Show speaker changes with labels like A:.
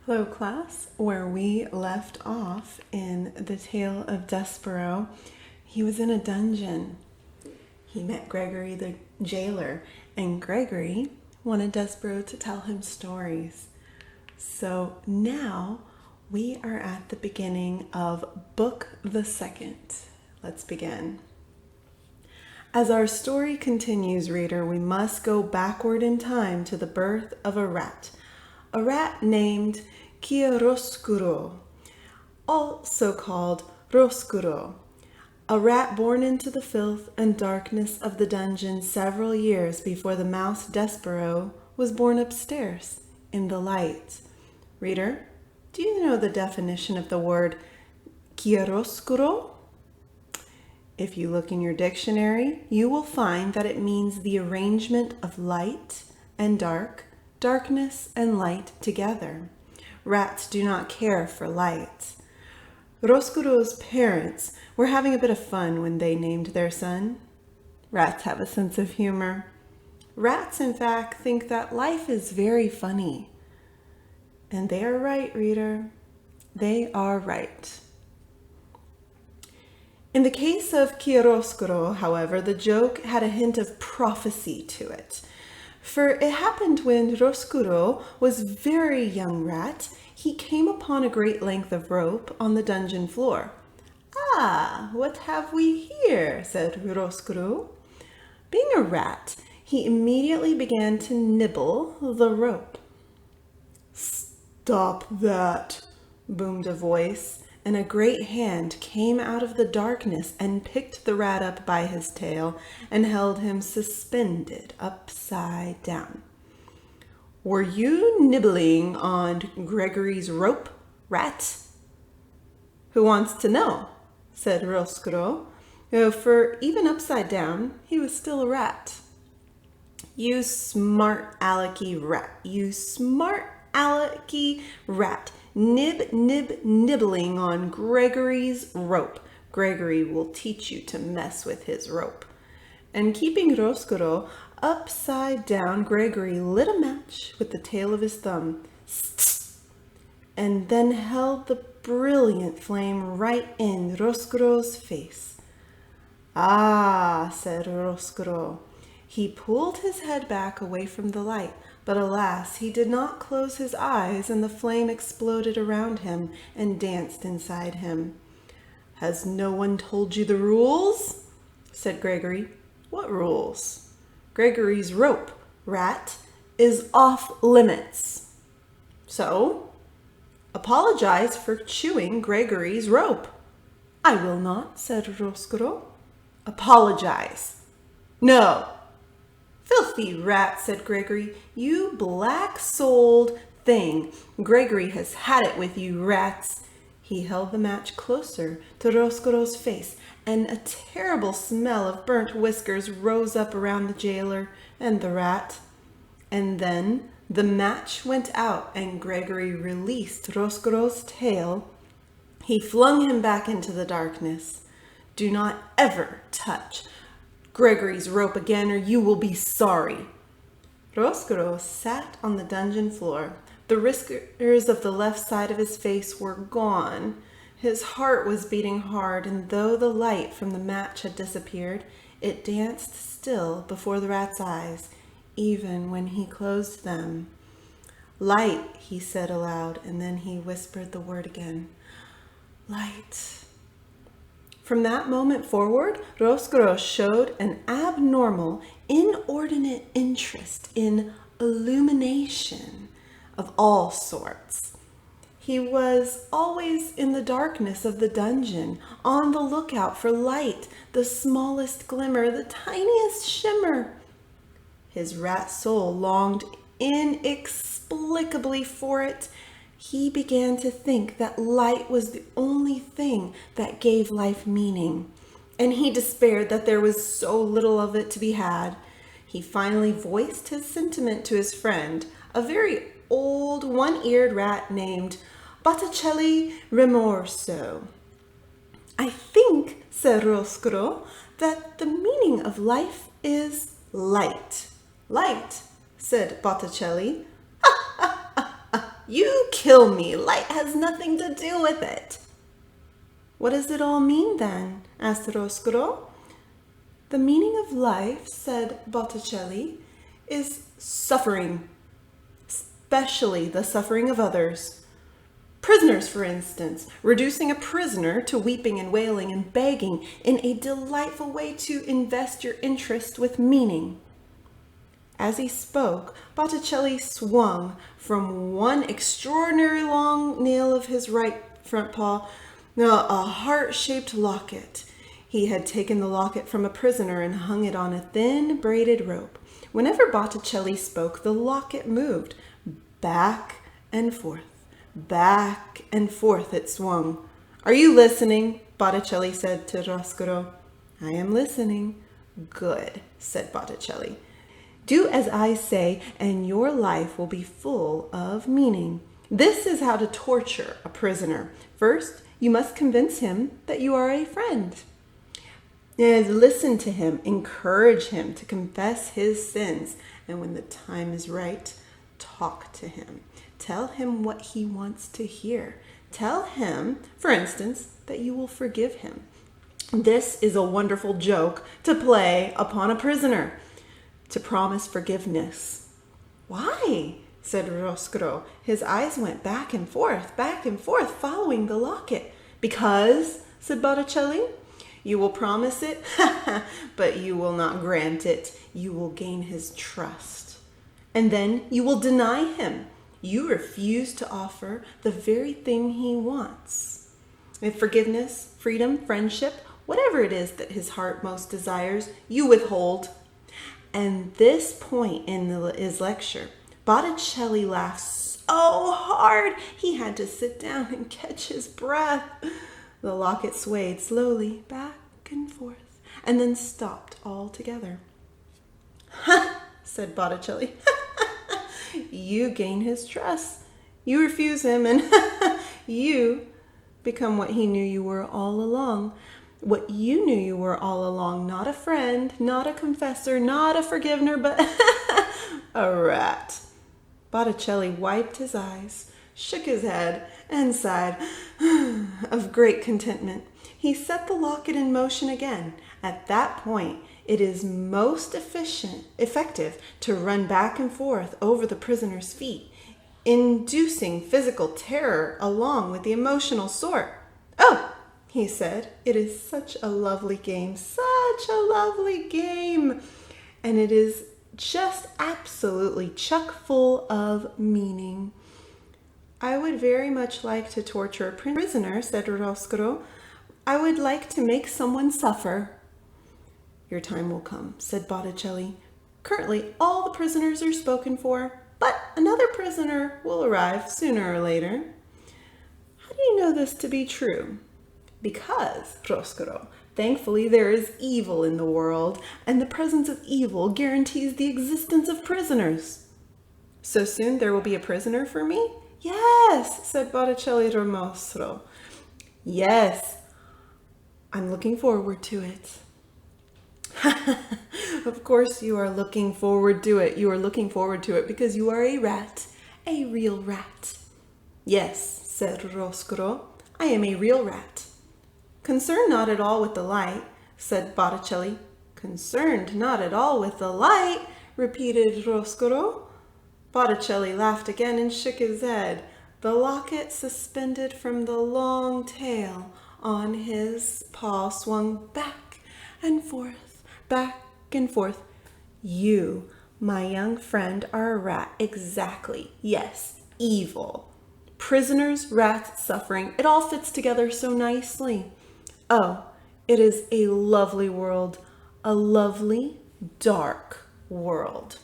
A: Hello class, where we left off in the tale of Despereaux, he was in a dungeon. He met Gregory the jailer, and Gregory wanted Despereaux to tell him stories. So now we are at the beginning of Book the Second. Let's begin. As our story continues, reader, we must go backward in time to the birth of a rat named Chiaroscuro, also called Roscuro, a rat born into the filth and darkness of the dungeon several years before the mouse Despereaux was born upstairs in the light. Reader, do you know the definition of the word chiaroscuro? If you look in your dictionary, you will find that it means the arrangement of light and darkness and light together. Rats do not care for light. Roscuro's parents were having a bit of fun when they named their son. Rats have a sense of humor. Rats, in fact, think that life is very funny. And they are right, reader. They are right. In the case of Chiaroscuro, however, the joke had a hint of prophecy to it. For it happened when Roscuro was a very young rat, he came upon a great length of rope on the dungeon floor. "Ah, what have we here?" said Roscuro. Being a rat, he immediately began to nibble the rope. "Stop that," boomed a voice, and a great hand came out of the darkness and picked the rat up by his tail and held him suspended upside down. "Were you nibbling on Gregory's rope, rat?" "Who wants to know?" said Roscuro, for even upside down, he was still a rat. "You smart alecky rat, you smart alecky rat. Nibbling on Gregory's rope. Gregory will teach you to mess with his rope." And keeping Roscuro upside down, Gregory lit a match with the tail of his thumb, and then held the brilliant flame right in Roscuro's face. "Ah," said Roscuro. He pulled his head back away from the light, but alas, he did not close his eyes, and the flame exploded around him and danced inside him. "Has no one told you the rules?" said Gregory. "What rules?" "Gregory's rope, rat, is off limits. So, apologize for chewing Gregory's rope." "I will not," said Roscuro. "Apologize." "No." "Filthy rat," said Gregory. "You black-souled thing. Gregory has had it with you rats." He held the match closer to Roscuro's face, and a terrible smell of burnt whiskers rose up around the jailer and the rat. And then the match went out, and Gregory released Roscuro's tail. He flung him back into the darkness. "Do not ever touch Gregory's rope again, or you will be sorry." Roscuro sat on the dungeon floor. The whiskers of the left side of his face were gone. His heart was beating hard, and though the light from the match had disappeared, it danced still before the rat's eyes, even when he closed them. "Light," he said aloud, and then he whispered the word again. "Light." From that moment forward, Roscuro showed an abnormal, inordinate interest in illumination of all sorts. He was always in the darkness of the dungeon, on the lookout for light, the smallest glimmer, the tiniest shimmer. His rat soul longed inexplicably for it. He began to think that light was the only thing that gave life meaning, and he despaired that there was so little of it to be had. He finally voiced his sentiment to his friend, a very old, one-eared rat named Botticelli Rimorso. "I think," said Roscuro, "that the meaning of life is light." "Light," said Botticelli. You kill me. Light has nothing to do with it. What does it all mean then? Asked Roscuro. The meaning of life, said Botticelli, is suffering, especially the suffering of others. Prisoners, for instance, reducing a prisoner to weeping and wailing and begging in a delightful way to invest your interest with meaning. As he spoke, Botticelli swung from one extraordinary long nail of his right front paw a heart-shaped locket. He had taken the locket from a prisoner and hung it on a thin braided rope. Whenever Botticelli spoke, the locket moved back and forth. Back and forth it swung. Are you listening? Botticelli said to Roscuro. I am listening. Good, said Botticelli. Do as I say, and your life will be full of meaning. This is how to torture a prisoner. First, you must convince him that you are a friend. And listen to him, encourage him to confess his sins, and when the time is right, talk to him. Tell him what he wants to hear. Tell him, for instance, that you will forgive him. This is a wonderful joke to play upon a prisoner, to promise forgiveness. Why? Said Roscuro. His eyes went back and forth, following the locket. Because, said Botticelli, you will promise it, but you will not grant it. You will gain his trust. And then you will deny him. You refuse to offer the very thing he wants. If forgiveness, freedom, friendship, whatever it is that his heart most desires, you withhold. And this point in his lecture, Botticelli laughed so hard he had to sit down and catch his breath. The locket swayed slowly back and forth and then stopped altogether. Ha, said Botticelli. You gain his trust. You refuse him and you become what he knew you were all along. What you knew you were all along, not a friend, not a confessor, not a forgiver, but a rat. Botticelli wiped his eyes, shook his head, and sighed of great contentment. He set the locket in motion again. At that point, it is most effective to run back and forth over the prisoner's feet, inducing physical terror along with the emotional sort. Oh, he said, it is such a lovely game, such a lovely game. And it is just absolutely chock full of meaning. I would very much like to torture a prisoner, said Roscuro. I would like to make someone suffer. Your time will come, said Botticelli. Currently, all the prisoners are spoken for, but another prisoner will arrive sooner or later. How do you know this to be true? Because, Roscuro, thankfully there is evil in the world, and the presence of evil guarantees the existence of prisoners. So soon there will be a prisoner for me? Yes, said Botticelli Romostro. Yes, I'm looking forward to it. Of course you are looking forward to it. You are looking forward to it because you are a rat, a real rat. Yes, said Roscuro, I am a real rat. Concerned not at all with the light, said Botticelli. Concerned not at all with the light, repeated Roscuro. Botticelli laughed again and shook his head. The locket suspended from the long tail on his paw swung back and forth. Back and forth. You, my young friend, are a rat. Exactly. Yes, evil. Prisoners, rats, suffering. It all fits together so nicely. Oh, it is a lovely world. A lovely, dark world.